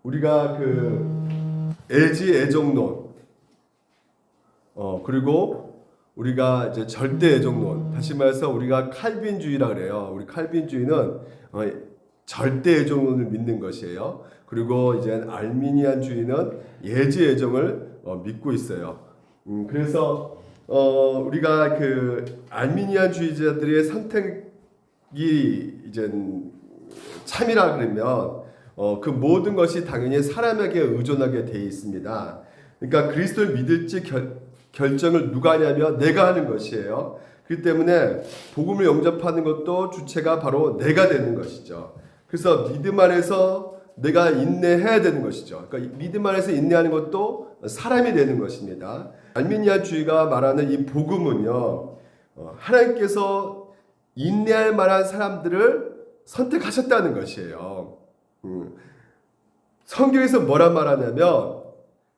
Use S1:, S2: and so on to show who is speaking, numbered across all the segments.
S1: 우리가 애지 애정론, 그리고 우리가 이제 절대 애정론, 다시 말해서 우리가 칼빈주의라 그래요. 우리 칼빈주의는 절대 애정론을 믿는 것이에요. 그리고 이제 알미니안주의는 예지 애정을 믿고 있어요. 그래서 우리가 알미니안주의자들의 선택이 이제 참이라 그러면 그 모든 것이 당연히 사람에게 의존하게 돼 있습니다. 그러니까 그리스도를 믿을지 결정을 누가 하냐면 내가 하는 것이에요. 그렇기 때문에 복음을 영접하는 것도 주체가 바로 내가 되는 것이죠. 그래서 믿음 안에서 내가 인내해야 되는 것이죠. 그러니까 믿음 안에서 인내하는 것도 사람이 되는 것입니다. 알미니아주의가 말하는 이 복음은요, 하나님께서 인내할 만한 사람들을 선택하셨다는 것이에요. 성경에서 뭐라 말하냐면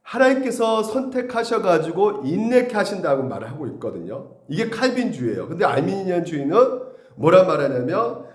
S1: 하나님께서 선택하셔가지고 인내케 하신다고 말을 하고 있거든요. 이게 칼빈주의예요. 근데 알미니안주의는 뭐라 말하냐면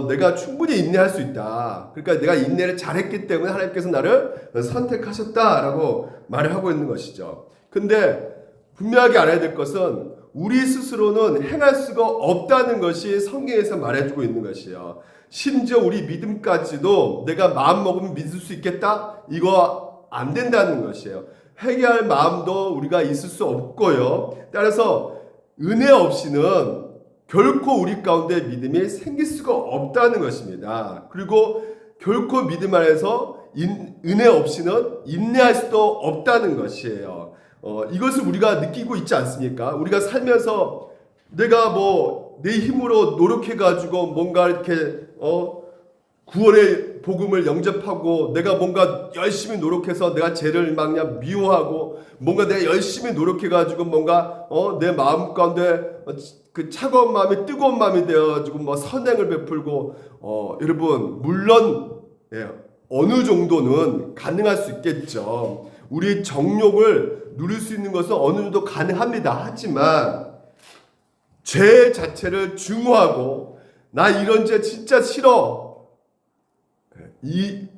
S1: 내가 충분히 인내할 수 있다. 그러니까 내가 인내를 잘했기 때문에 하나님께서 나를 선택하셨다라고 말을 하고 있는 것이죠. 근데 분명하게 알아야 될 것은 우리 스스로는 행할 수가 없다는 것이 성경에서 말해주고 있는 것이에요. 심지어 우리 믿음까지도 내가 마음 먹으면 믿을 수 있겠다? 이거 안 된다는 것이에요. 회개할 마음도 우리가 있을 수 없고요. 따라서 은혜 없이는 결코 우리 가운데 믿음이 생길 수가 없다는 것입니다. 그리고 결코 믿음 안에서 은혜 없이는 인내할 수도 없다는 것이에요. 이것을 우리가 느끼고 있지 않습니까? 우리가 살면서 내가 내 힘으로 노력해가지고 뭔가 이렇게 구원의 복음을 영접하고 내가 뭔가 열심히 노력해서 내가 죄를 막 미워하고 뭔가 내가 열심히 노력해가지고 뭔가 내 마음 가운데 그 차가운 마음이 뜨거운 마음이 되어가지고 선행을 베풀고 여러분 물론 어느 정도는 가능할 수 있겠죠. 우리의 정욕을 누릴 수 있는 것은 어느 정도 가능합니다. 하지만 죄 자체를 증오하고 나 이런 죄 진짜 싫어.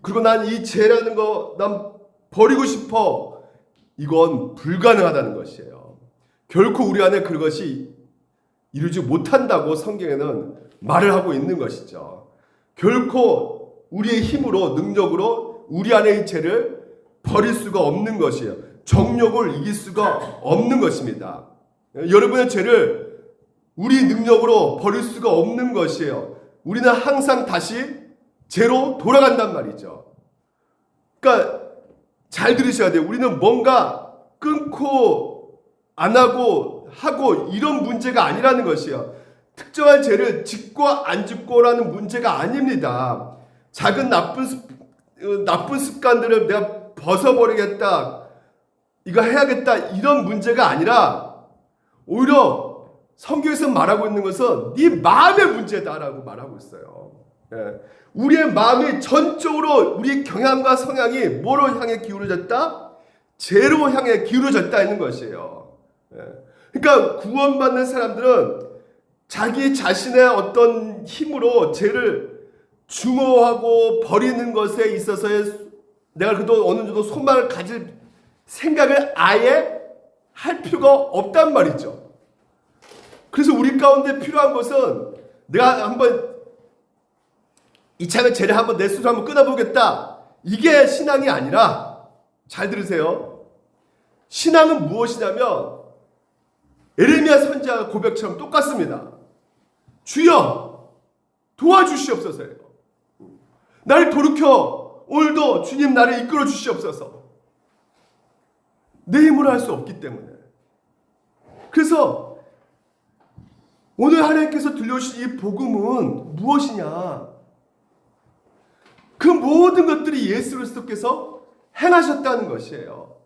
S1: 그리고 난 이 죄라는 거 난 버리고 싶어. 이건 불가능하다는 것이에요. 결코 우리 안에 그것이 이루지 못한다고 성경에는 말을 하고 있는 것이죠. 결코 우리의 힘으로 능력으로 우리 안의 죄를 버릴 수가 없는 것이에요. 정욕을 이길 수가 없는 것입니다. 여러분의 죄를 우리 능력으로 버릴 수가 없는 것이에요. 우리는 항상 다시 죄로 돌아간단 말이죠. 그러니까 잘 들으셔야 돼요. 우리는 뭔가 끊고 안 하고 이런 문제가 아니라는 것이에요. 특정한 죄를 짓고 안 짓고라는 문제가 아닙니다. 작은 나쁜 습관들을 내가 벗어버리겠다, 이거 해야겠다, 이런 문제가 아니라 오히려 성경에서 말하고 있는 것은 네 마음의 문제다라고 말하고 있어요. 우리의 마음이 전적으로 우리 경향과 성향이 뭐로 향해 기울어졌다? 죄로 향해 기울어졌다 있는 것이에요. 그러니까 구원받는 사람들은 자기 자신의 어떤 힘으로 죄를 증오하고 버리는 것에 있어서의 내가 그래도 어느 정도 소망을 가질 생각을 아예 할 필요가 없단 말이죠. 그래서 우리 가운데 필요한 것은 내가 한번 이참에 죄를 한번 내 스스로 한번 끊어보겠다. 이게 신앙이 아니라, 잘 들으세요. 신앙은 무엇이냐면 에레미야 선지자 고백처럼 똑같습니다. 주여 도와주시옵소서예요. 나를 돌이켜 오늘도 주님 나를 이끌어 주시옵소서. 내 힘으로 할 수 없기 때문에. 그래서 오늘 하나님께서 들려주신 이 복음은 무엇이냐? 그 모든 것들이 예수 그리스도께서 행하셨다는 것이에요.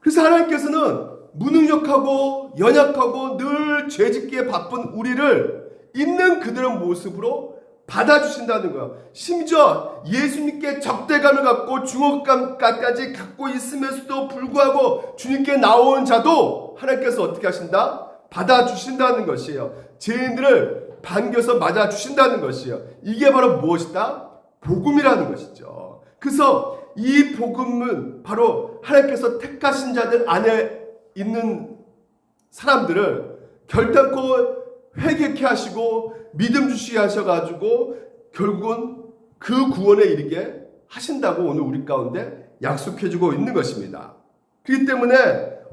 S1: 그래서 하나님께서는 무능력하고 연약하고 늘 죄짓기에 바쁜 우리를 있는 그대로 모습으로 받아주신다는 거예요. 심지어 예수님께 적대감을 갖고 중압감까지 갖고 있으면서도 불구하고 주님께 나온 자도 하나님께서 어떻게 하신다? 받아주신다는 것이에요. 죄인들을 반겨서 맞아주신다는 것이에요. 이게 바로 무엇이다? 복음이라는 것이죠. 그래서 이 복음은 바로 하나님께서 택하신 자들 안에 있는 사람들을 결단코 회개케 하시고 믿음 주시게 하셔가지고 결국은 그 구원에 이르게 하신다고 오늘 우리 가운데 약속해주고 있는 것입니다. 그렇기 때문에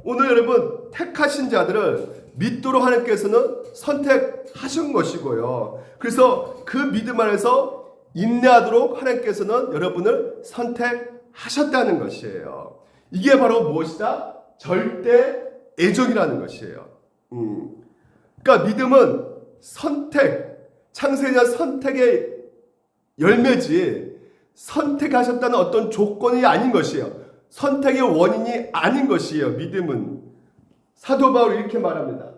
S1: 오늘 여러분 택하신 자들을 믿도록 하나님께서는 선택하신 것이고요. 그래서 그 믿음 안에서 인내하도록 하나님께서는 여러분을 선택하셨다는 것이에요. 이게 바로 무엇이다? 절대 애정이라는 것이에요. 그러니까 믿음은 선택, 창세에 대한 선택의 열매지 선택하셨다는 어떤 조건이 아닌 것이에요. 선택의 원인이 아닌 것이에요. 믿음은. 사도 바울이 이렇게 말합니다.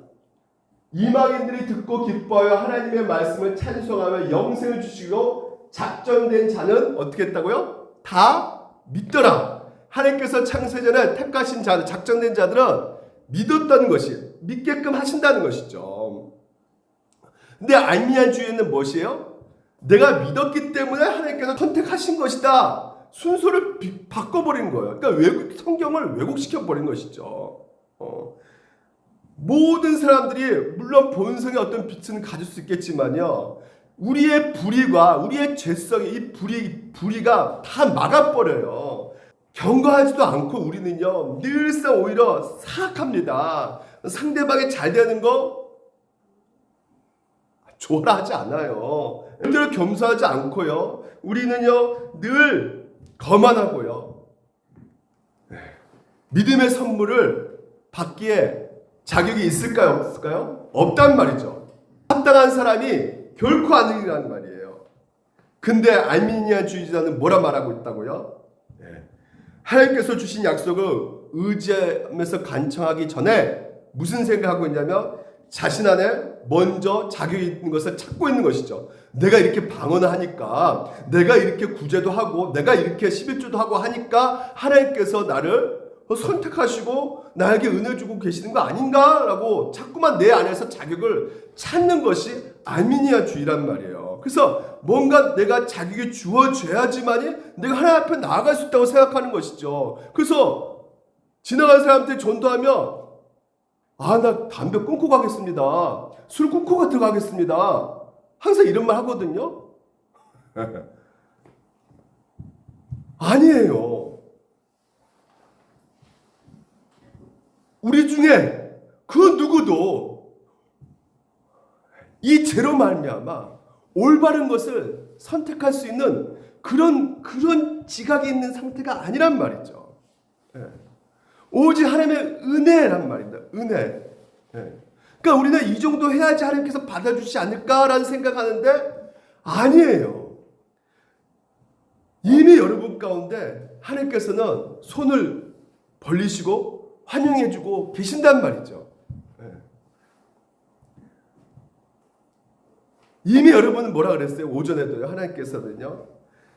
S1: 이방인들이 듣고 기뻐하여 하나님의 말씀을 찬송하며 영생을 주시고 작정된 자는 어떻게 했다고요? 다 믿더라. 하나님께서 창세전에 택하신 자들, 작정된 자들은 믿었다는 것이에요. 믿게끔 하신다는 것이죠. 근데 알미니안주의는 무엇이에요? 내가 믿었기 때문에 하나님께서 선택하신 것이다. 순서를 바꿔버린 거예요. 그러니까 성경을 왜곡시켜버린 것이죠. 모든 사람들이 물론 본성의 어떤 빛은 가질 수 있겠지만요. 우리의 불의와 우리의 죄성이 이 불의가 다 막아버려요. 경거하지도 않고 우리는요. 늘상 오히려 사악합니다. 상대방이 잘 되는 거 좋아하지 않아요. 애들 겸손하지 않고요. 우리는요. 늘 거만하고요. 믿음의 선물을 받기에 자격이 있을까요? 없을까요? 없단 말이죠. 합당한 사람이 결코 아니라는 말이에요. 근데 알미니안주의자는 뭐라 말하고 있다고요? 하나님께서 주신 약속을 의지하면서 간청하기 전에 무슨 생각하고 있냐면 자신 안에 먼저 자격이 있는 것을 찾고 있는 것이죠. 내가 이렇게 방언을 하니까, 내가 이렇게 구제도 하고, 내가 이렇게 11조도 하고 하니까 하나님께서 나를 선택하시고 나에게 은혜 주고 계시는 거 아닌가라고 자꾸만 내 안에서 자격을 찾는 것이 알미니아주의란 말이에요. 그래서 뭔가 내가 자격이 주어져야지만이 내가 하나님 앞에 나아갈 수 있다고 생각하는 것이죠. 그래서 지나간 사람한테 전도하면 나 담배 끊고 가겠습니다. 술 끊고 들어가겠습니다. 항상 이런 말 하거든요. 아니에요. 우리 중에 그 누구도 이 죄로 말미암아 올바른 것을 선택할 수 있는 그런 지각이 있는 상태가 아니란 말이죠. 오직 하나님의 은혜란 말입니다. 은혜. 그러니까 우리는 이 정도 해야지 하나님께서 받아주시지 않을까라는 생각하는데 아니에요. 이미 여러분 가운데 하나님께서는 손을 벌리시고 환영해주고 계신단 말이죠. 이미 여러분은 뭐라 그랬어요? 오전에도요. 하나님께서는요.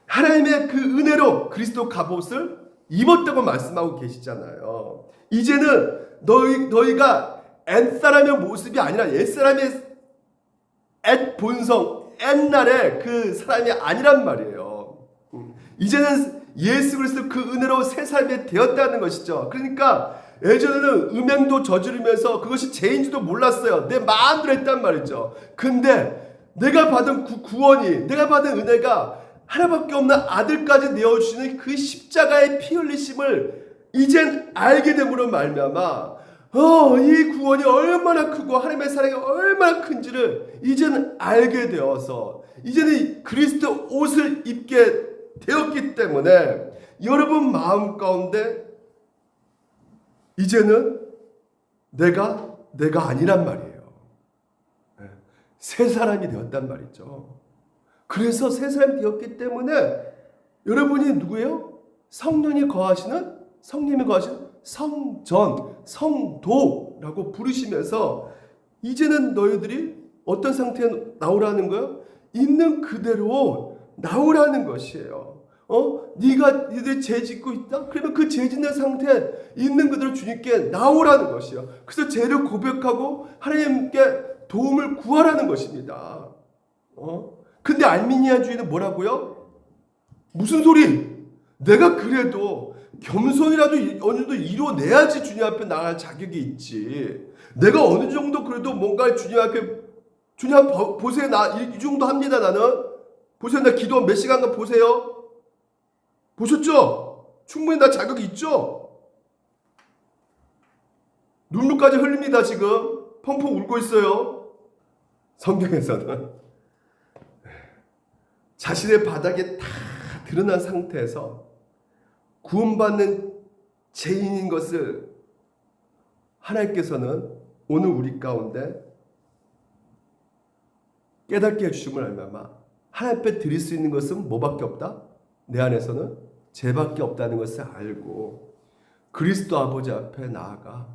S1: 하나님의 그 은혜로 그리스도 갑옷을 입었다고 말씀하고 계시잖아요. 이제는 너희가 옛사람의 모습이 아니라 옛사람의 본성, 옛날의 그 사람이 아니란 말이에요. 이제는 예수 그리스도 그 은혜로 새 삶이 되었다는 것이죠. 그러니까 예전에는 음행도 저지르면서 그것이 죄인지도 몰랐어요. 내 마음대로 했단 말이죠. 근데 내가 받은 구원이, 내가 받은 은혜가 하나밖에 없는 아들까지 내어주시는 그 십자가의 피 흘리심을 이젠 알게 됨으로 말미암아 이 구원이 얼마나 크고 하나님의 사랑이 얼마나 큰지를 이제는 알게 되어서 이제는 그리스도 옷을 입게 되었기 때문에 여러분 마음 가운데 이제는 내가 아니란 말이에요. 새 사람이 되었단 말이죠. 그래서 새 사람이 되었기 때문에 여러분이 누구예요? 성령이 거하시는 성전, 성도라고 부르시면서 이제는 너희들이 어떤 상태에 나오라는 거예요? 있는 그대로 나오라는 것이에요. 니들이 죄 짓고 있다? 그러면 그 죄 짓는 상태에 있는 그대로 주님께 나오라는 것이에요. 그래서 죄를 고백하고 하나님께 도움을 구하라는 것입니다. 근데 알미니안주의는 뭐라고요? 무슨 소리? 내가 그래도 겸손이라도 어느 정도 이뤄내야지 주님 앞에 나갈 자격이 있지. 내가 어느 정도 그래도 뭔가 주님 앞에 주님 보세요. 나 이 정도 합니다. 나는 보세요. 나 기도 몇 시간간 보세요. 보셨죠? 충분히 나 자격이 있죠? 눈물까지 흘립니다. 지금 펑펑 울고 있어요. 성경에서는 자신의 바닥에 다 드러난 상태에서 구원받는 죄인인 것을 하나님께서는 오늘 우리 가운데 깨닫게 해주심을 알면 하나님 앞에 드릴 수 있는 것은 뭐밖에 없다? 내 안에서는 죄밖에 없다는 것을 알고 그리스도 아버지 앞에 나아가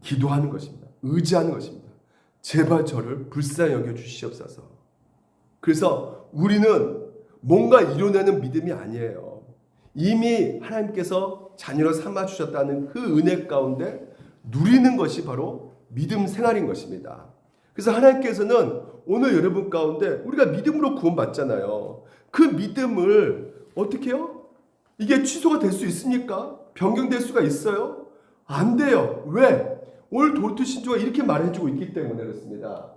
S1: 기도하는 것입니다. 의지하는 것입니다. 제발 저를 불쌍히 여겨 주시옵소서. 그래서 우리는 뭔가 이뤄내는 믿음이 아니에요. 이미 하나님께서 자녀로 삼아주셨다는 그 은혜 가운데 누리는 것이 바로 믿음 생활인 것입니다. 그래서 하나님께서는 오늘 여러분 가운데 우리가 믿음으로 구원받잖아요. 그 믿음을 어떻게 해요? 이게 취소가 될 수 있습니까? 변경될 수가 있어요? 안 돼요. 왜? 오늘 도르트 신조가 이렇게 말해주고 있기 때문에 그렇습니다.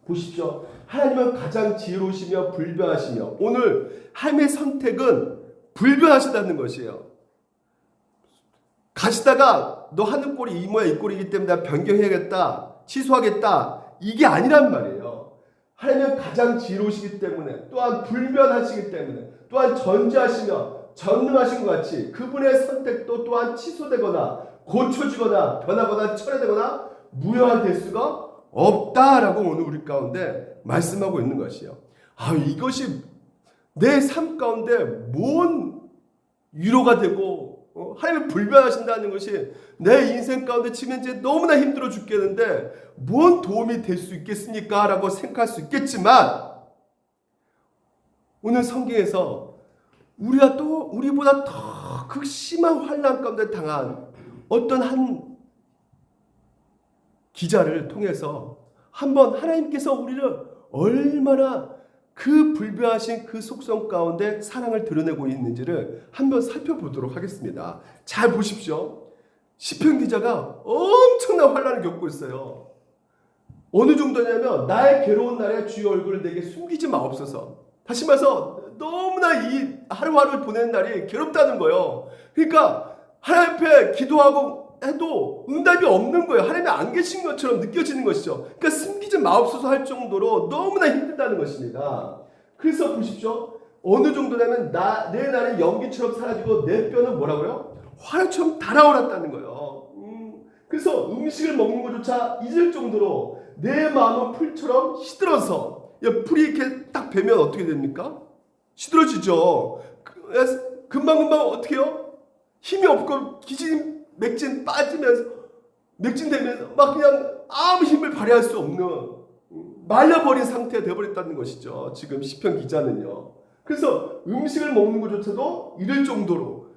S1: 보십시오. 하나님은 가장 지혜로우시며 불변하시며 오늘 하나님의 선택은 불변하시다는 것이에요. 가시다가 너 하는 꼴이 이 모양 이 꼴이기 때문에 나 변경해야겠다. 취소하겠다. 이게 아니란 말이에요. 하나님은 가장 지혜로우시기 때문에 또한 불변하시기 때문에 또한 전지하시며 전능하신 것 같이 그분의 선택도 또한 취소되거나 고쳐지거나 변하거나 철회되거나 무효화될 수가 없다라고 오늘 우리 가운데 말씀하고 있는 것이요. 이것이 내 삶 가운데 뭔 위로가 되고 하나님이 불변하신다는 것이 내 인생 가운데 지금 현재 너무나 힘들어 죽겠는데 뭔 도움이 될 수 있겠습니까? 라고 생각할 수 있겠지만 오늘 성경에서 우리가 또 우리보다 더 극심한 환난 가운데 당한 어떤 한 기자를 통해서 한번 하나님께서 우리를 얼마나 그 불변하신 그 속성 가운데 사랑을 드러내고 있는지를 한번 살펴보도록 하겠습니다. 잘 보십시오. 시편 기자가 엄청난 환난을 겪고 있어요. 어느 정도냐면 나의 괴로운 날에 주의 얼굴을 내게 숨기지 마옵소서. 다시 말해서 너무나 이 하루하루 보내는 날이 괴롭다는 거예요. 그러니까 하나님 앞에 기도하고 해도 응답이 없는 거예요. 하나님이 안 계신 것처럼 느껴지는 것이죠. 그러니까 숨기지 마옵소서 할 정도로 너무나 힘들다는 것입니다. 그래서 보십시오. 어느 정도냐면 내 날이 연기처럼 사라지고 내 뼈는 뭐라고요? 화약처럼 달아올랐다는 거예요. 그래서 음식을 먹는 것조차 잊을 정도로 내 마음은 풀처럼 시들어서 풀이 이렇게 딱 베면 어떻게 됩니까? 시들어지죠. 금방금방 어떻게 해요? 힘이 없고 기진 맥진 빠지면서 맥진되면서 막 그냥 아무 힘을 발휘할 수 없는 말려버린 상태가 되어버렸다는 것이죠. 지금 시편 기자는요. 그래서 음식을 먹는 것조차도 이럴 정도로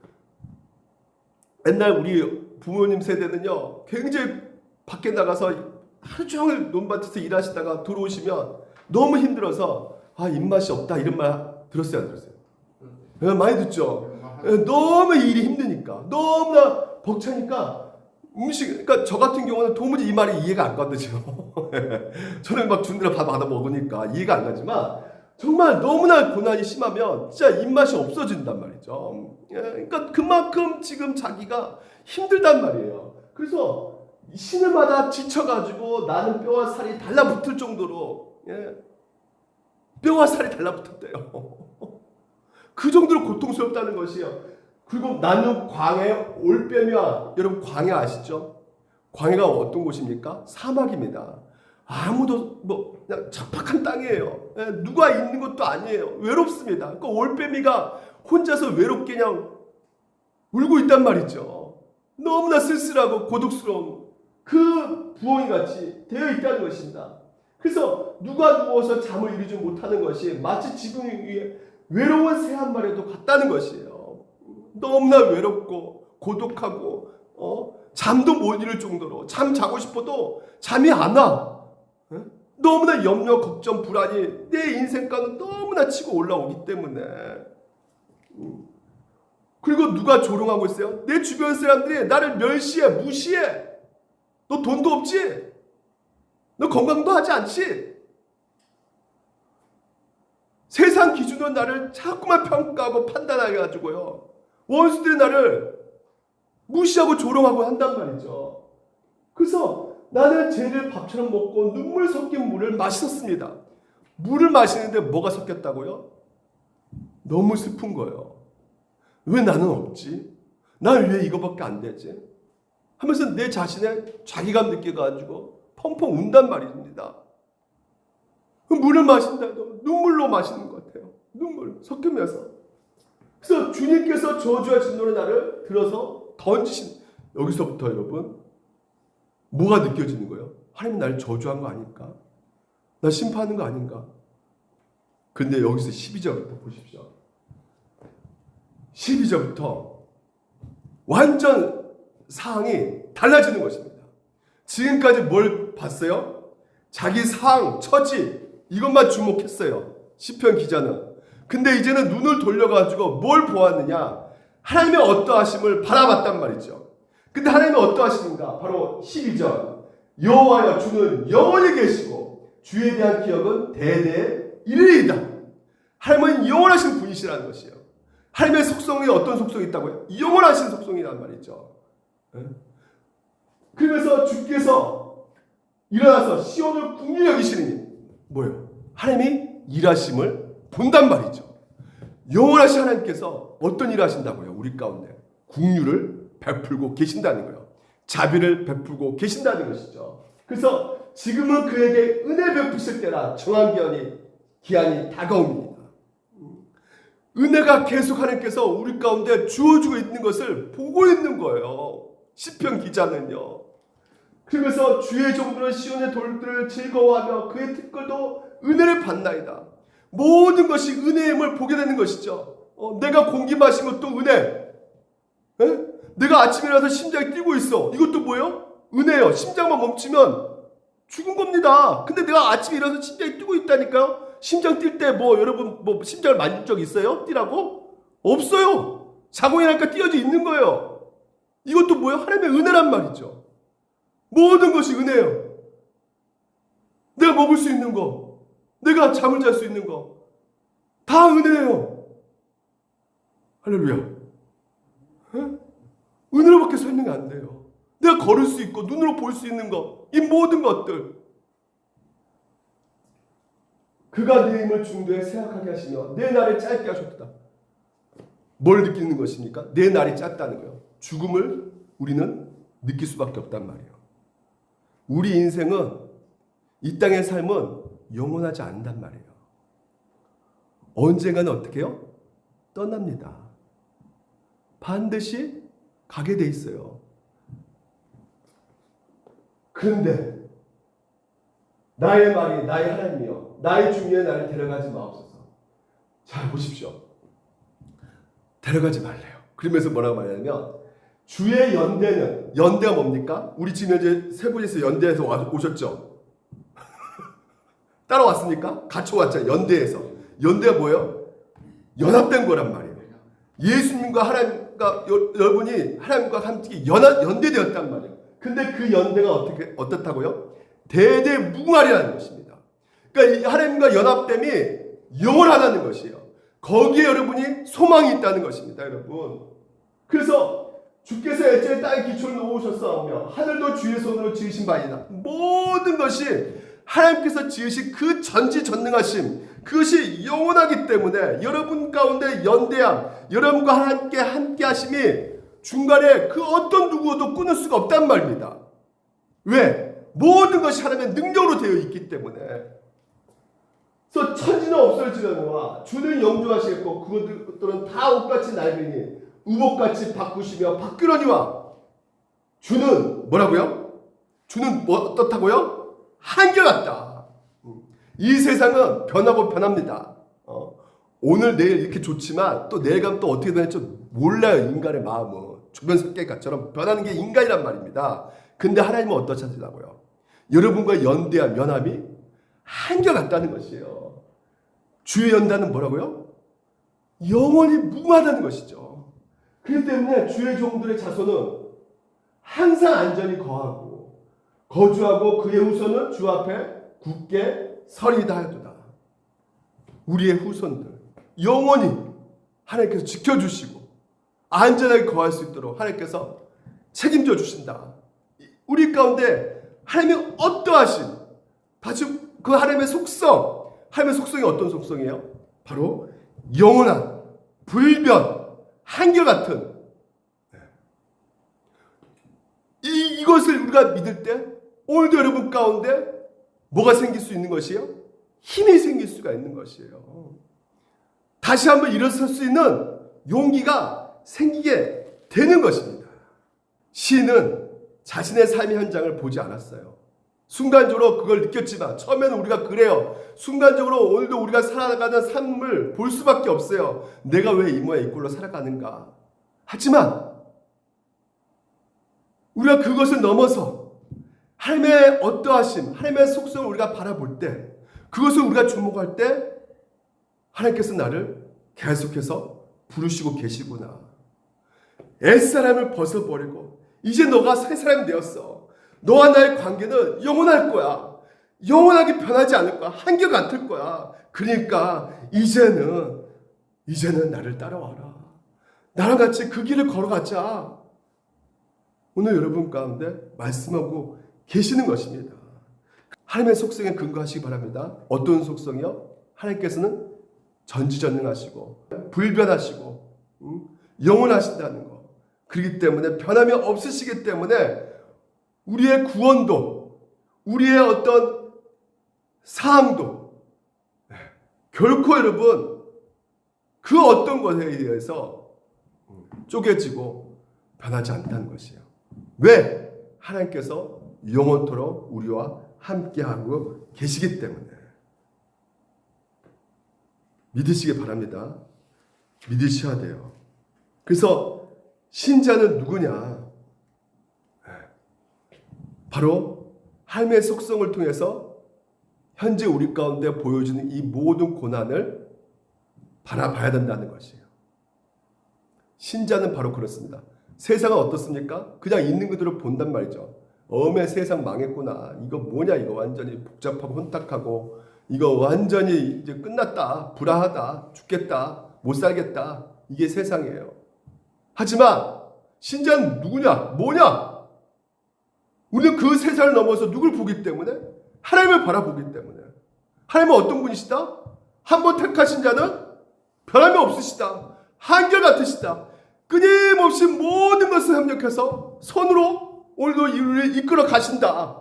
S1: 옛날 우리 부모님 세대는요. 굉장히 밖에 나가서 하루 종일 논밭에서 일하시다가 들어오시면 너무 힘들어서 입맛이 없다 이런 말 들었어요? 안 들었어요? 많이 듣죠. 너무 일이 힘드니까 너무나 벅차니까 그러니까 저 같은 경우는 도무지 이 말이 이해가 안 가거든요. 저는 막 준대로 밥 받아 먹으니까 이해가 안 가지만 정말 너무나 고난이 심하면 진짜 입맛이 없어진단 말이죠. 그러니까 그만큼 지금 자기가 힘들단 말이에요. 그래서 신을마다 지쳐가지고 나는 뼈와 살이 달라붙을 정도로 뼈와 살이 달라붙었대요. 그 정도로 고통스럽다는 것이에요. 그리고 나는 광해 올빼미와 여러분 광해 아시죠? 광해가 어떤 곳입니까? 사막입니다. 아무도 그냥 척박한 땅이에요. 누가 있는 것도 아니에요. 외롭습니다. 그 올빼미가 혼자서 외롭게 그냥 울고 있단 말이죠. 너무나 쓸쓸하고 고독스러운 그 부엉이 같이 되어 있다는 것입니다. 그래서 누가 누워서 잠을 이루지 못하는 것이 마치 지붕 위에 외로운 새 한 마리도 같다는 것이에요. 너무나 외롭고 고독하고 잠도 못 이룰 정도로 잠 자고 싶어도 잠이 안 와. 너무나 염려, 걱정, 불안이 내 인생 가운데 너무나 치고 올라오기 때문에 그리고 누가 조롱하고 있어요? 내 주변 사람들이 나를 멸시해, 무시해. 너 돈도 없지? 너 건강도 하지 않지? 세상 기준으로 나를 자꾸만 평가하고 판단하게 가지고요. 원수들이 나를 무시하고 조롱하고 한단 말이죠. 그래서 나는 쟤를 밥처럼 먹고 눈물 섞인 물을 마셨습니다. 물을 마시는데 뭐가 섞였다고요? 너무 슬픈 거예요. 왜 나는 없지? 난 왜 이거밖에 안 되지? 하면서 내 자신의 자기감 느껴가지고 펑펑 운단 말입니다. 물을 마신다도 눈물로 마시는 것 같아요. 눈물 섞이면서. 그래서 주님께서 저주와 진노로 나를 들어서 던지신, 여기서부터 여러분 뭐가 느껴지는 거예요? 하나님 나를 저주한 거 아닐까? 나 심판하는 거 아닌가? 근데 여기서 12절부터 보십시오. 12절부터 완전 상황이 달라지는 것입니다. 지금까지 뭘 봤어요? 자기 상황, 처지 이것만 주목했어요. 시편 기자는. 근데 이제는 눈을 돌려가지고 뭘 보았느냐? 하나님의 어떠하심을 바라봤단 말이죠. 근데 하나님의 어떠하심인가? 바로 12절. 여호와여 주는 영원히 계시고 주에 대한 기억은 대대에 이르리이다. 하나님은 영원하신 분이시라는 것이에요. 하나님의 속성이 어떤 속성이 있다고요? 영원하신 속성이란 말이죠. 그러면서 주께서 일어나서 시온을 긍휼히 여기시니 뭐예요? 하나님이 일하심을 본단 말이죠. 영원하신 하나님께서 어떤 일을 하신다고요? 우리 가운데 긍휼을 베풀고 계신다는 거예요. 자비를 베풀고 계신다는 것이죠. 그래서 지금은 그에게 은혜 베푸실 때라 정한 기한이 다가옵니다. 은혜가 계속 하나님께서 우리 가운데 주어주고 있는 것을 보고 있는 거예요. 시편 기자는요. 그러면서 주의 종들은 시온의 돌들을 즐거워하며 그의 특권도 은혜를 받나이다. 모든 것이 은혜의 힘을 보게 되는 것이죠. 내가 공기 마신 것도 은혜. 에? 내가 아침에 일어나서 심장이 뛰고 있어. 이것도 뭐예요? 은혜예요. 심장만 멈추면 죽은 겁니다. 근데 내가 아침에 일어나서 심장이 뛰고 있다니까요. 심장 뛸 때 여러분 심장을 만진 적 있어요? 뛰라고? 없어요. 자고 일어나니까 뛰어져 있는 거예요. 이것도 뭐예요? 하나님의 은혜란 말이죠. 모든 것이 은혜예요. 내가 먹을 수 있는 거, 내가 잠을 잘 수 있는 거, 다 은혜예요. 할렐루야. 은혜로밖에 설명이 안 돼요. 내가 걸을 수 있고 눈으로 볼 수 있는 거, 이 모든 것들. 그가 내 힘을 중도에 세약하게 하시며 내 날을 짧게 하셨다. 뭘 느끼는 것입니까? 내 날이 짧다는 거예요. 죽음을 우리는 느낄 수밖에 없단 말이에요. 우리 인생은, 이 땅의 삶은 영원하지 않단 말이에요. 언젠가는 어떻게 해요? 떠납니다. 반드시 가게 돼 있어요. 그런데 나의 말이 나의 하나님이여 나의 중요에 나를 데려가지 마옵소서. 잘 보십시오. 데려가지 말래요. 그러면서 뭐라고 말하냐면 주의 연대가 뭡니까? 우리 지금 현재 세 분이서 연대에서 오셨죠? 따라왔습니까? 같이 왔잖아요. 연대에서. 연대가 뭐예요? 연합된 거란 말이에요. 예수님과 하나님과 여러분이 하나님과 함께 연대되었단 말이에요. 근데 그 연대가 어떻다고요? 대대무궁하리라는 것입니다. 그러니까 이 하나님과 연합됨이 영원하다는 것이에요. 거기에 여러분이 소망이 있다는 것입니다, 여러분. 그래서 주께서 애초에 땅에 기초를 놓으셨사오며 하늘도 주의 손으로 지으신 바이다. 모든 것이 하나님께서 지으신 그 전지전능하심, 그것이 영원하기 때문에 여러분 가운데 연대함, 여러분과 함께 하심이 중간에 그 어떤 누구도 끊을 수가 없단 말입니다. 왜? 모든 것이 하나님의 능력으로 되어 있기 때문에. 그래서 천지는 없어지려니와 주는 영존하시겠고 그것들은 다 옷같이 낡으니 의복같이 바꾸시며 바뀌려니와 주는 뭐라고요? 주는 어떻다고요? 한결같다. 이 세상은 변하고 변합니다. 오늘 내일 이렇게 좋지만 또 내일 가면 또 어떻게 되는지 몰라요. 인간의 마음은 주변 섞개가처럼 변하는 게 인간이란 말입니다. 근데 하나님은 어떠하시다고요? 여러분과 연대한 연합이 한결같다는 것이에요. 주의 연단은 뭐라고요? 영원히 무궁하다는 것이죠. 그렇기 때문에 주의 종들의 자손은 항상 안전히 거주하고 그의 후손은 주 앞에 굳게 서리다 하도다. 우리의 후손들 영원히 하나님께서 지켜주시고 안전하게 거할 수 있도록 하나님께서 책임져 주신다. 우리 가운데 하나님의 어떠하신 다시 그 하나님의 속성이 어떤 속성이에요? 바로 영원한 불변 한결같은 이것을 우리가 믿을 때 오늘도 여러분 가운데 뭐가 생길 수 있는 것이에요? 힘이 생길 수가 있는 것이에요. 다시 한번 일어설 수 있는 용기가 생기게 되는 것입니다. 시인은 자신의 삶의 현장을 보지 않았어요. 순간적으로 그걸 느꼈지만 처음에는 우리가 그래요. 순간적으로 오늘도 우리가 살아가는 삶을 볼 수밖에 없어요. 내가 왜 이 모양 이 꼴로 살아가는가. 하지만 우리가 그것을 넘어서 하나님의 어떠하심, 하나님의 속성을 우리가 바라볼 때, 그것을 우리가 주목할 때 하나님께서 나를 계속해서 부르시고 계시구나. 옛사람을 벗어버리고 이제 너가 새 사람이 되었어. 너와 나의 관계는 영원할 거야. 영원하게 변하지 않을 거야. 한결같을 거야. 그러니까 이제는 나를 따라와라. 나랑 같이 그 길을 걸어가자. 오늘 여러분 가운데 말씀하고 계시는 것입니다. 하나님의 속성에 근거하시기 바랍니다. 어떤 속성이요? 하나님께서는 전지전능하시고 불변하시고 영원하신다는 것. 그렇기 때문에 변함이 없으시기 때문에 우리의 구원도 우리의 어떤 사항도 결코 여러분 그 어떤 것에 의해서 쪼개지고 변하지 않다는 것이에요. 왜? 하나님께서 영원토록 우리와 함께하고 계시기 때문에 믿으시기 바랍니다. 믿으셔야 돼요. 그래서 신자는 누구냐? 바로 하나님의 속성을 통해서 현재 우리 가운데 보여주는 이 모든 고난을 바라봐야 된다는 것이에요. 신자는 바로 그렇습니다. 세상은 어떻습니까? 그냥 있는 그대로 본단 말이죠. 세상 망했구나. 이거 뭐냐? 이거 완전히 복잡하고 혼탁하고 이거 완전히 이제 끝났다. 불화하다. 죽겠다. 못 살겠다. 이게 세상이에요. 하지만 신자는 누구냐? 뭐냐? 우리는 그 세상을 넘어서 누굴 보기 때문에? 하나님을 바라보기 때문에. 하나님은 어떤 분이시다? 한 번 택하신 자는 변함이 없으시다. 한결같으시다. 끊임없이 모든 것을 협력해서 손으로 오늘도 우리를 이끌어 가신다.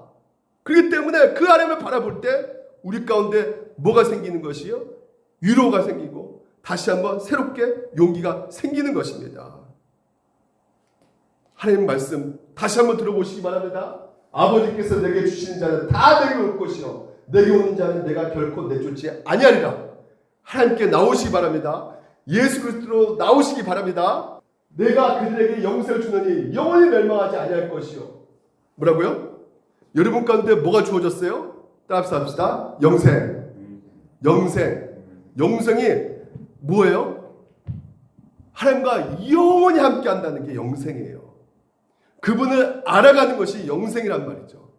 S1: 그렇기 때문에 그 하나님을 바라볼 때 우리 가운데 뭐가 생기는 것이요? 위로가 생기고 다시 한번 새롭게 용기가 생기는 것입니다. 하나님 말씀 다시 한번 들어보시기 바랍니다. 아버지께서 내게 주시는 자는 다 내게 올 것이요 내게 오는 자는 내가 결코 내쫓지 아니하리라. 하나님께 나오시기 바랍니다. 예수 그리스도로 나오시기 바랍니다. 내가 그들에게 영생을 주느니 영원히 멸망하지 아니할 것이요. 뭐라고요? 여러분 가운데 뭐가 주어졌어요? 따라서 합시다. 영생이 뭐예요? 하나님과 영원히 함께 한다는 게 영생이에요. 그분을 알아가는 것이 영생이란 말이죠.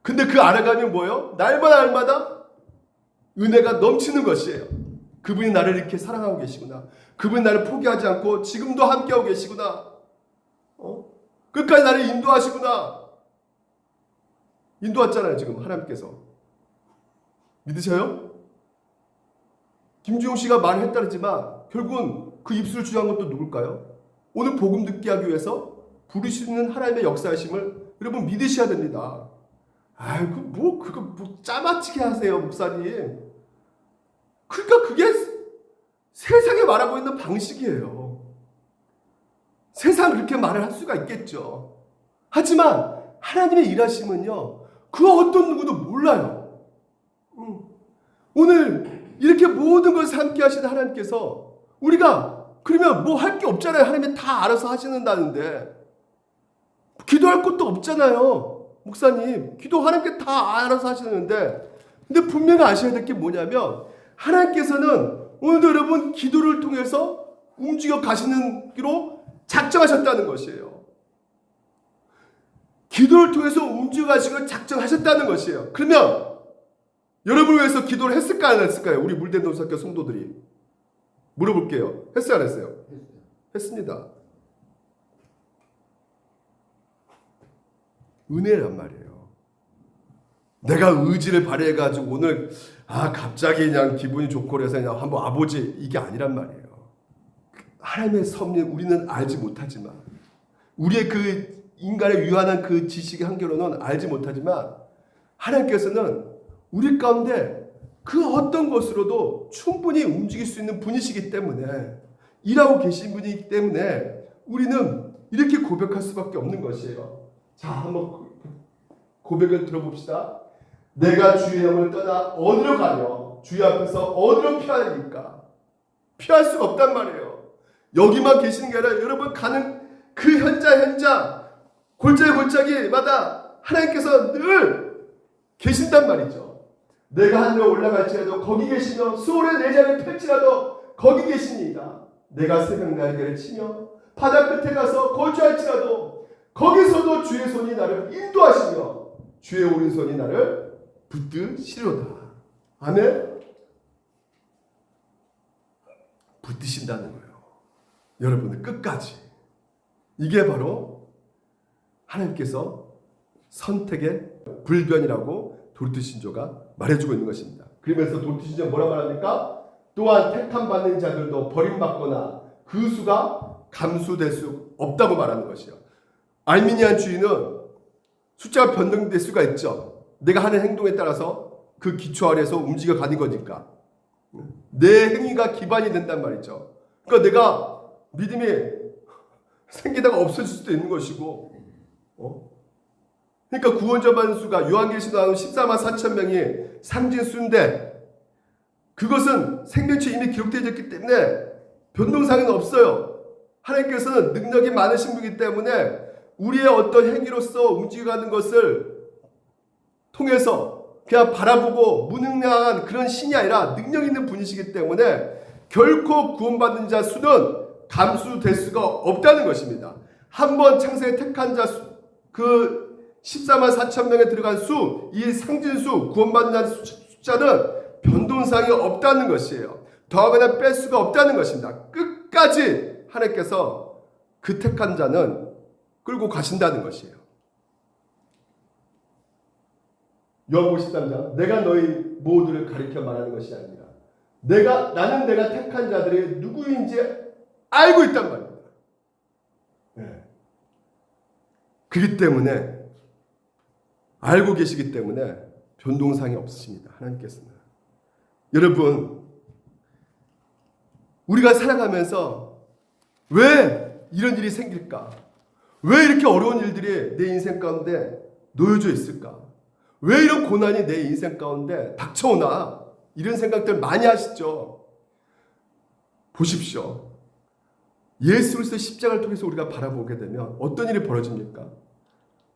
S1: 근데 그 알아가면 뭐예요? 날마다 은혜가 넘치는 것이에요. 그분이 나를 이렇게 사랑하고 계시구나. 그분이 나를 포기하지 않고 지금도 함께하고 계시구나. 끝까지 나를 인도하시구나. 인도했잖아요, 지금 하나님께서. 믿으셔요? 김주용 씨가 말을 했다 그랬지만 결국은 그 입술을 주장한 것도 누굴까요? 오늘 복음 듣게 하기 위해서 부르시는 하나님의 역사하심을 여러분 믿으셔야 됩니다. 그거 짜맞추게 하세요, 목사님. 그러니까 그게 세상에 말하고 있는 방식이에요. 세상 그렇게 말을 할 수가 있겠죠. 하지만 하나님의 일하심은요, 그 어떤 누구도 몰라요. 오늘 이렇게 모든 것을 함께 하시는 하나님께서 우리가 그러면 뭐 할 게 없잖아요. 하나님이 다 알아서 하시는다는데 기도할 것도 없잖아요. 목사님 기도 하나님께 다 알아서 하시는데 근데 분명히 아셔야 될 게 뭐냐면 하나님께서는 오늘도 여러분 기도를 통해서 움직여 가시는 기로 작정하셨다는 것이에요. 기도를 통해서 움직여가시고 작정하셨다는 것이에요. 그러면 여러분을 위해서 기도를 했을까 안 했을까요? 우리 물대동사교 성도들이. 물어볼게요. 했어요 안 했어요? 했습니다. 은혜란 말이에요. 내가 의지를 발휘해가지고 오늘 갑자기 그냥 기분이 좋고 그래서 그냥 한번 와보지, 이게 아니란 말이에요. 하나님의 섭리 우리는 알지 못하지만, 우리의 그 인간의 유한한 그 지식의 한계로는 알지 못하지만, 하나님께서는 우리 가운데 그 어떤 것으로도 충분히 움직일 수 있는 분이시기 때문에, 일하고 계신 분이기 때문에 우리는 이렇게 고백할 수밖에 없는 것이에요. 자, 한번 고백을 들어봅시다. 내가 주의 영을 떠나 어디로 가며 주의 앞에서 어디로 피하니까? 피할 수가 없단 말이에요. 여기만 계시는 게 아니라 여러분 가는 그 현장 골짜기마다 하나님께서 늘 계신단 말이죠. 내가 하늘에 올라갈지라도 거기 계시며 수월의 내 자리를 펼지라도 거기 계시니이다. 내가 새벽 날개를 치며 바다 끝에 가서 거주할지라도 거기서도 주의 손이 나를 인도하시며 주의 오른손이 나를 붙드시로다. 아멘. 붙드신다는 거예요. 여러분들 끝까지. 이게 바로 하나님께서 선택의 불변이라고 도르트신조가 말해주고 있는 것입니다. 그러면서 도르트신조가 뭐라 말합니까? 또한 택함 받는 자들도 버림받거나 그 수가 감수될 수 없다고 말하는 것이요. 알미니안 주의는 숫자가 변동될 수가 있죠. 내가 하는 행동에 따라서 그 기초 아래에서 움직여 가는 거니까. 내 행위가 기반이 된단 말이죠. 그러니까 내가 믿음이 생기다가 없어질 수도 있는 것이고, 그러니까 구원자 받는 수가 요한계시록 나오는 14만 4천 명이 상징수인데, 그것은 생명체 이미 기록되어 있기 때문에 변동사항은 없어요. 하나님께서는 능력이 많으신 분이기 때문에 우리의 어떤 행위로서 움직여가는 것을 통해서 그냥 바라보고 무능력한 그런 신이 아니라 능력 있는 분이시기 때문에 결코 구원받는 자 수는 감수될 수가 없다는 것입니다. 한번 창세에 택한 자 수, 그 14만 4천 명에 들어간 수, 이 상징수, 구원받는 숫자는 변동사항이 없다는 것이에요. 더하거나 뺄 수가 없다는 것입니다. 끝까지 하나님께서 그 택한 자는 끌고 가신다는 것이에요. 요한복음 13장, 내가 너희 모두를 가리켜 말하는 것이 아니라 나는 내가 택한 자들이 누구인지 알고 있단 말입니다. 네. 그렇기 때문에 알고 계시기 때문에 변동사항이 없으십니다. 하나님께서는. 여러분, 우리가 살아가면서 왜 이런 일이 생길까? 왜 이렇게 어려운 일들이 내 인생 가운데 놓여져 있을까? 왜 이런 고난이 내 인생 가운데 닥쳐오나? 이런 생각들 많이 하시죠? 보십시오. 예수 그리스도 십자가를 통해서 우리가 바라보게 되면 어떤 일이 벌어집니까?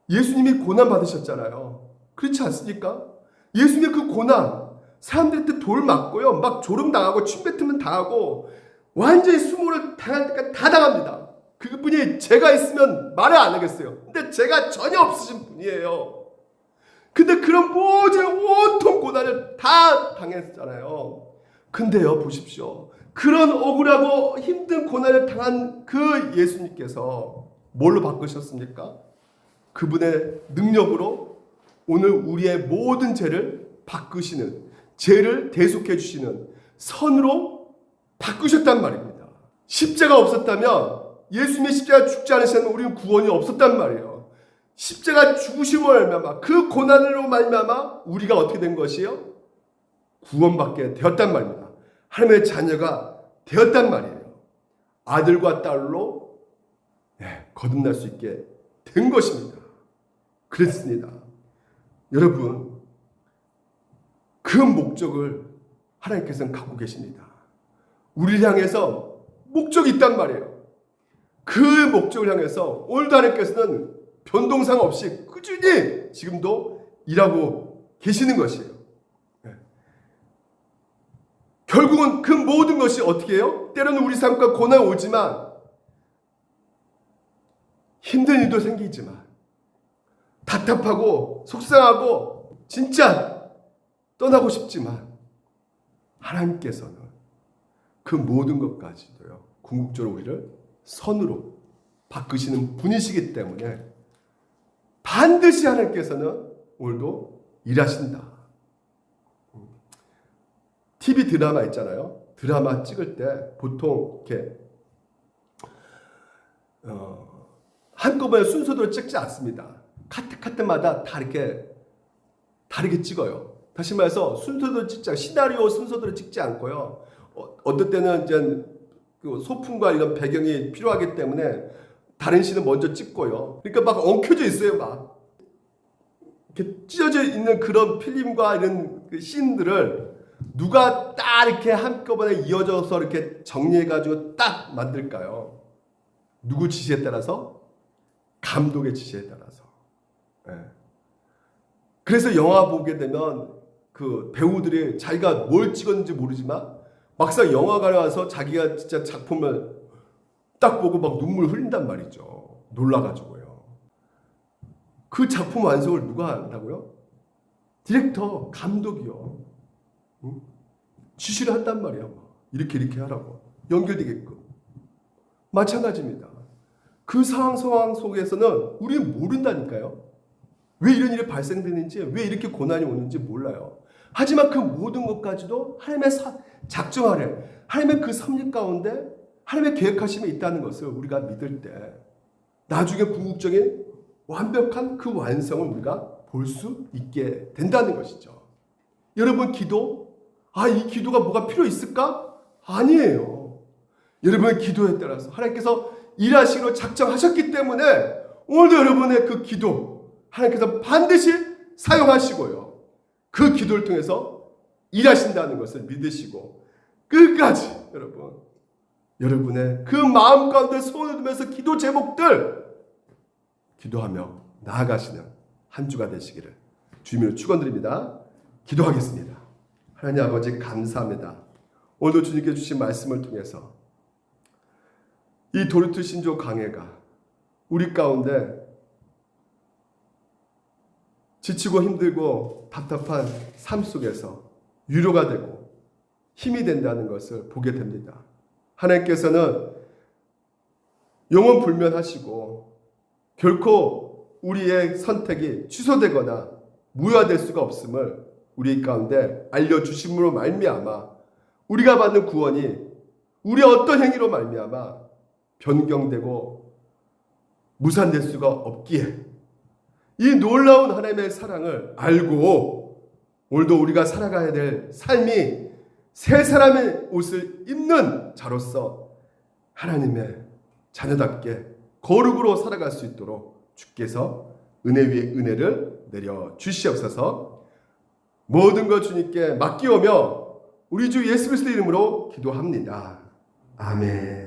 S1: 예수님이 고난 받으셨잖아요. 그렇지 않습니까? 예수님의 그 고난, 사람들한테 돌 맞고요, 막 조름 당하고 침 뱉으면 당하고 완전히 수모를 당할 때까지 다 당합니다. 그분이 제가 있으면 말을 안 하겠어요. 근데 제가 전혀 없으신 분이에요. 근데 그런 모든 온통 고난을 다 당했잖아요. 근데요, 보십시오. 그런 억울하고 힘든 고난을 당한 그 예수님께서 뭘로 바꾸셨습니까? 그분의 능력으로 오늘 우리의 모든 죄를 바꾸시는, 죄를 대속해 주시는 선으로 바꾸셨단 말입니다. 십자가 없었다면, 예수님의 십자가 죽지 않으셨다면 우리는 구원이 없었단 말이에요. 십자가 죽으심을 말미암아, 그 고난으로 말미암아 우리가 어떻게 된 것이요? 구원받게 되었단 말입니다. 하나님의 자녀가 되었단 말이에요. 아들과 딸로 거듭날 수 있게 된 것입니다. 그렇습니다. 여러분, 그 목적을 하나님께서는 갖고 계십니다. 우리를 향해서 목적이 있단 말이에요. 그 목적을 향해서 오늘도 하나님께서는 변동상 없이 꾸준히 지금도 일하고 계시는 것이에요. 결국은 그 모든 것이 어떻게 해요? 때로는 우리 삶과 고난 오지만 힘든 일도 생기지만 답답하고 속상하고 진짜 떠나고 싶지만 하나님께서는 그 모든 것까지도요 궁극적으로 우리를 선으로 바꾸시는 분이시기 때문에 반드시 하나님께서는 오늘도 일하신다. TV 드라마 있잖아요. 드라마 찍을 때 보통 이렇게 한꺼번에 순서대로 찍지 않습니다. 카트마다 다 이렇게 다르게 찍어요. 다시 말해서 순서대로 찍지 않고 시나리오 순서대로 찍지 않고요. 어떨 때는 이제 그 소품과 이런 배경이 필요하기 때문에 다른 씬은 먼저 찍고요. 그러니까 막 엉켜져 있어요. 막 이렇게 찢어져 있는 그런 필름과 이런 그 씬들을 누가 딱 이렇게 한꺼번에 이어져서 이렇게 정리해가지고 딱 만들까요? 누구 지시에 따라서? 감독의 지시에 따라서. 네. 그래서 영화 보게 되면 그 배우들이 자기가 뭘 찍었는지 모르지만 막상 영화관에 와서 자기가 진짜 작품을 딱 보고 막 눈물 흘린단 말이죠. 놀라가지고요. 그 작품 완성을 누가 한다고요? 디렉터, 감독이요. 응? 지시를 한단 말이야. 이렇게 하라고. 연결되게끔. 마찬가지입니다. 그 상황 속에서는 우리는 모른다니까요. 왜 이런 일이 발생되는지, 왜 이렇게 고난이 오는지 몰라요. 하지만 그 모든 것까지도 하나님의 작정 아래, 하나님의 그 섭리 가운데 하나님의 계획하심이 있다는 것을 우리가 믿을 때 나중에 궁극적인 완벽한 그 완성을 우리가 볼 수 있게 된다는 것이죠. 여러분 기도, 이 기도가 뭐가 필요 있을까? 아니에요. 여러분의 기도에 따라서 하나님께서 일하시기로 작정하셨기 때문에 오늘도 여러분의 그 기도 하나님께서 반드시 사용하시고요. 그 기도를 통해서 일하신다는 것을 믿으시고 끝까지 여러분의 그 마음 가운데 소원을 두면서 기도 제목들 기도하며 나아가시는 한 주가 되시기를 주님으로 축원드립니다. 기도하겠습니다. 하나님 아버지 감사합니다. 오늘도 주님께 주신 말씀을 통해서 이 도르트 신조 강해가 우리 가운데 지치고 힘들고 답답한 삶 속에서 위로가 되고 힘이 된다는 것을 보게 됩니다. 하나님께서는 영원 불면하시고 결코 우리의 선택이 취소되거나 무효화될 수가 없음을 우리 가운데 알려주심으로 말미암아 우리가 받는 구원이 우리의 어떤 행위로 말미암아 변경되고 무산될 수가 없기에 이 놀라운 하나님의 사랑을 알고 오늘도 우리가 살아가야 될 삶이 새 사람의 옷을 입는 자로서 하나님의 자녀답게 거룩으로 살아갈 수 있도록 주께서 은혜 위에 은혜를 내려 주시옵소서. 모든 것 주님께 맡기오며 우리 주 예수 그리스도 이름으로 기도합니다. 아멘.